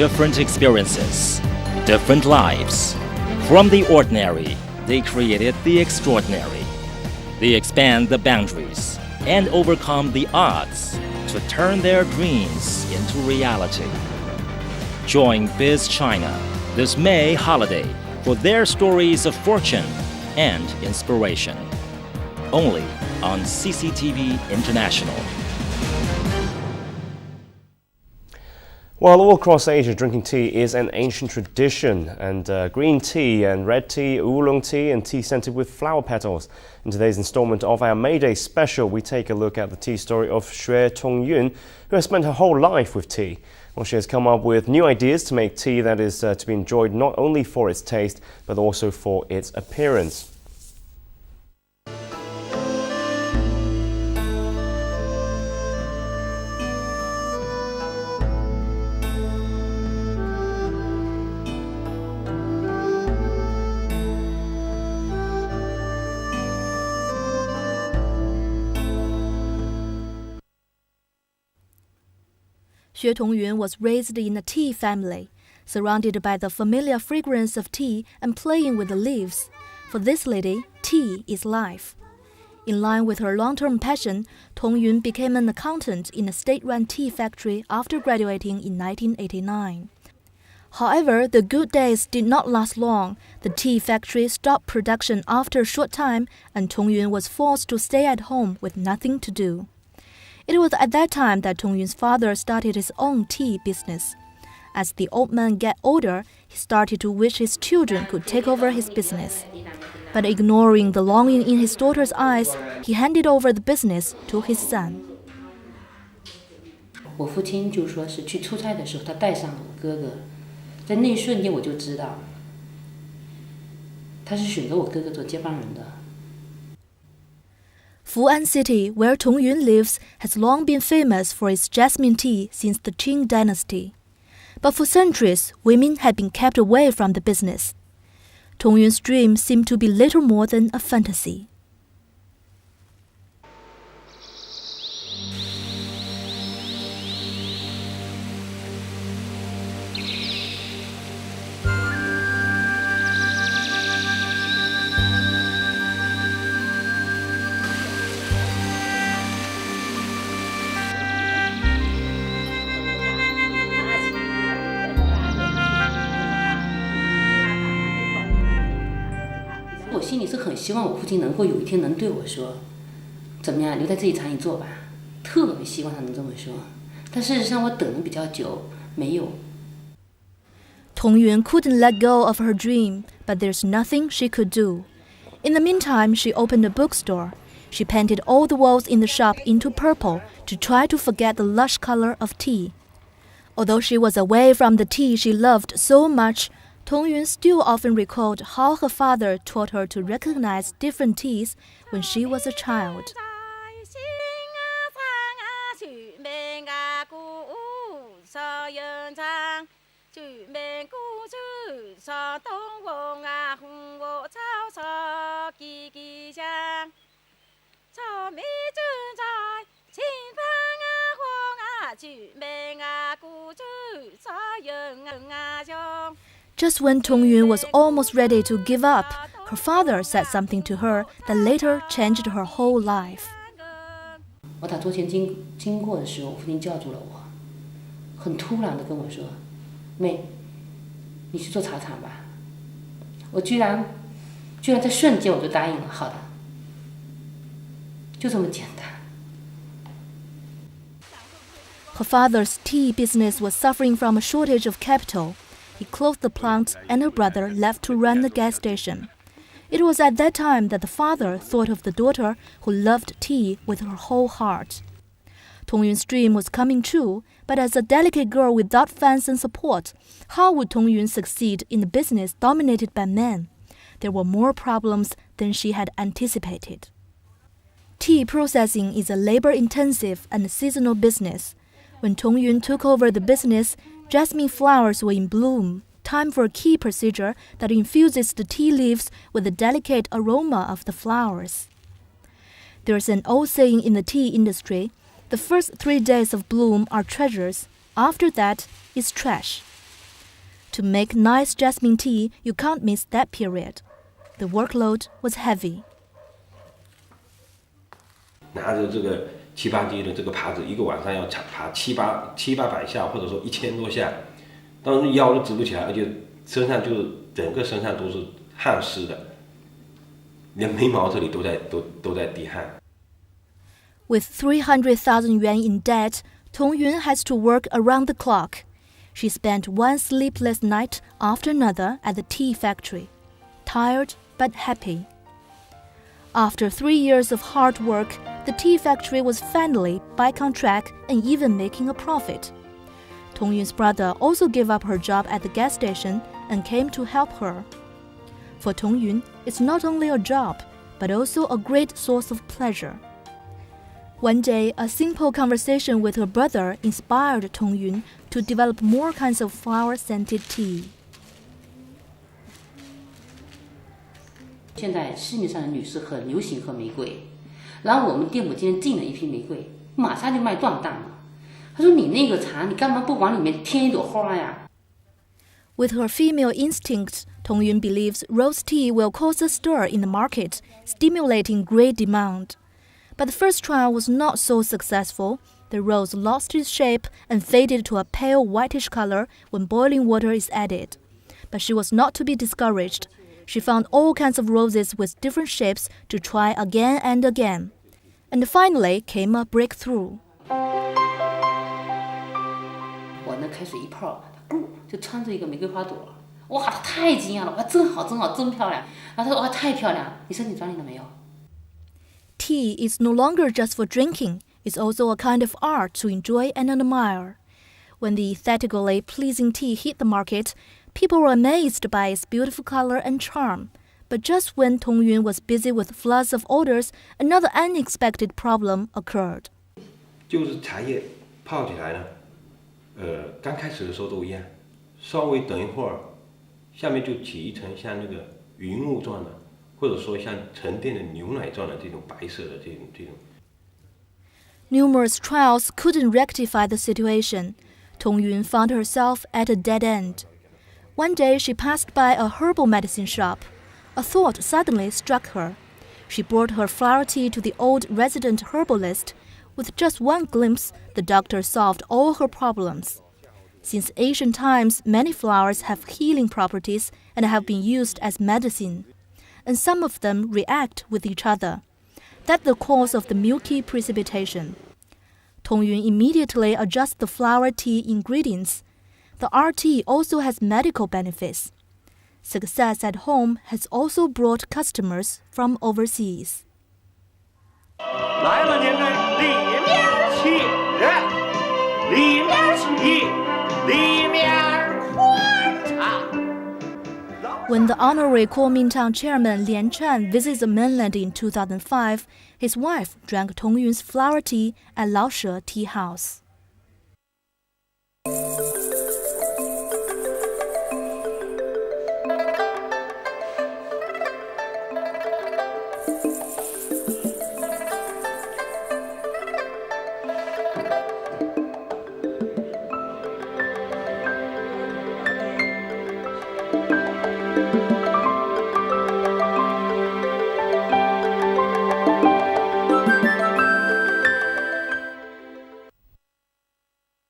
different experiences, different lives. From the ordinary, they created the extraordinary. They expand the boundaries and overcome the odds to turn their dreams into reality. Join Biz China this May holiday for their stories of fortune and inspiration. Only on CCTV International. Well, all across Asia, drinking tea is an ancient tradition, and green tea and red tea, oolong tea and tea scented with flower petals. In today's installment of our May Day special, we take a look at the tea story of Xue Tongyun, who has spent her whole life with tea. Well, she has come up with new ideas to make tea that is to be enjoyed not only for its taste, but also for its appearance. Xue Tongyun was raised in a tea family, surrounded by the familiar fragrance of tea and playing with the leaves. For this lady, tea is life. In line with her long-term passion, Tongyun became an accountant in a state-run tea factory after graduating in 1989. However, the good days did not last long. The tea factory stopped production after a short time, and Tongyun was forced to stay at home with nothing to do. It was at that time that Tongyun's father started his own tea business. As the old man got older, he started to wish his children could take over his business. But ignoring the longing in his daughter's eyes, he handed over the business to his son. 我父亲就说是去出差的时候，他带上了我哥哥，在那一瞬间我就知道，他是选择我哥哥做接班人的。 Fu'an City, where Tongyun lives, has long been famous for its jasmine tea since the Qing dynasty. But for centuries, women had been kept away from the business. Tongyun's dream seemed to be little more than a fantasy. "我心里是很希望我父亲能够有一天能对我说，怎么样，留在这一厂里做吧，特别希望他能这么说。但事实上，我等了比较久，没有。 Tongyun couldn't let go of her dream, but there's nothing she could do. In the meantime, she opened a bookstore. She painted all the walls in the shop into purple to try to forget the lush color of tea. Although she was away from the tea she loved so much, Tongyun still often recalled how her father taught her to recognize different teas when she was a child. Just when Tongyun was almost ready to give up, her father said something to her that later changed her whole life. 我打桌前经过的时候，我父亲叫住了我，很突然的跟我说：“妹，你去做茶厂吧。”我居然在瞬间我就答应了，好的，就这么简单。 Her father's tea business was suffering from a shortage of capital. He closed the plant and her brother left to run the gas station. It was at that time that the father thought of the daughter who loved tea with her whole heart. Tongyun's dream was coming true, but as a delicate girl without fans and support, how would Tongyun succeed in a business dominated by men? There were more problems than she had anticipated. Tea processing is a labor-intensive and seasonal business. When Tongyun took over the business, jasmine flowers were in bloom, time for a key procedure that infuses the tea leaves with the delicate aroma of the flowers. There's an old saying in the tea industry, the first 3 days of bloom are treasures, after that is trash. To make nice jasmine tea, you can't miss that period. The workload was heavy. 拿着这个7、8斤的这个耙子，一个晚上要爬7、800下，或者说1000多下，当时腰都直不起来，而且身上就是整个身上都是汗湿的，连眉毛这里都在滴汗。With 300,000 yuan in debt, Tong Yun has to work around the clock. She spent one sleepless night after another at the tea factory, tired but happy. After 3 years of hard work, the tea factory was finally back on track and even making a profit. Tong Yun's brother also gave up her job at the gas station and came to help her. For Tong Yun, it's not only a job, but also a great source of pleasure. One day, a simple conversation with her brother inspired Tong Yun to develop more kinds of flower-scented tea. 现在市面上的女士很流行喝玫瑰，然后我们店铺今天进了一批玫瑰，马上就卖断档了。他说：“你那个茶，你干嘛不往里面添一朵花呀？” With her female instinct, Tong Yun believes rose tea will cause a stir in the market, stimulating great demand. But the first trial was not so successful. The rose lost its shape and faded to a pale whitish color when boiling water is added. But she was not to be discouraged. She found all kinds of roses with different shapes to try again and again. And finally came a breakthrough. 我那开水一泡，它咕就穿着一个玫瑰花朵，哇，他太惊讶了，哇，真好，真好，真漂亮。然后他说：“哇，太漂亮！你身体转理了没有？” Tea is no longer just for drinking. It's also a kind of art to enjoy and admire. When the aesthetically pleasing tea hit the market, people were amazed by its beautiful color and charm. But just when Tong Yun was busy with floods of orders, another unexpected problem occurred. 就是茶叶泡起来呢，刚开始的时候都一样，稍微等一会儿，下面就起一层像那个云雾状的，或者说像沉淀的牛奶状的这种白色的这种。Numerous trials couldn't rectify the situation. Tong Yun found herself at a dead end. One day she passed by a herbal medicine shop. A thought suddenly struck her. She brought her flower tea to the old resident herbalist. With just one glimpse, the doctor solved all her problems. Since ancient times, many flowers have healing properties and have been used as medicine. And some of them react with each other. That's the cause of the milky precipitation. Tong Yun immediately adjusts the flower tea ingredients. The art tea also has medical benefits. Success at home has also brought customers from overseas. 来了，您这里面请，里面请，里面欢茶。 When the honorary Kuomintang chairman Lian Chan visits the mainland in 2005, his wife drank Tong Yun's flower tea at Laoshe Tea House.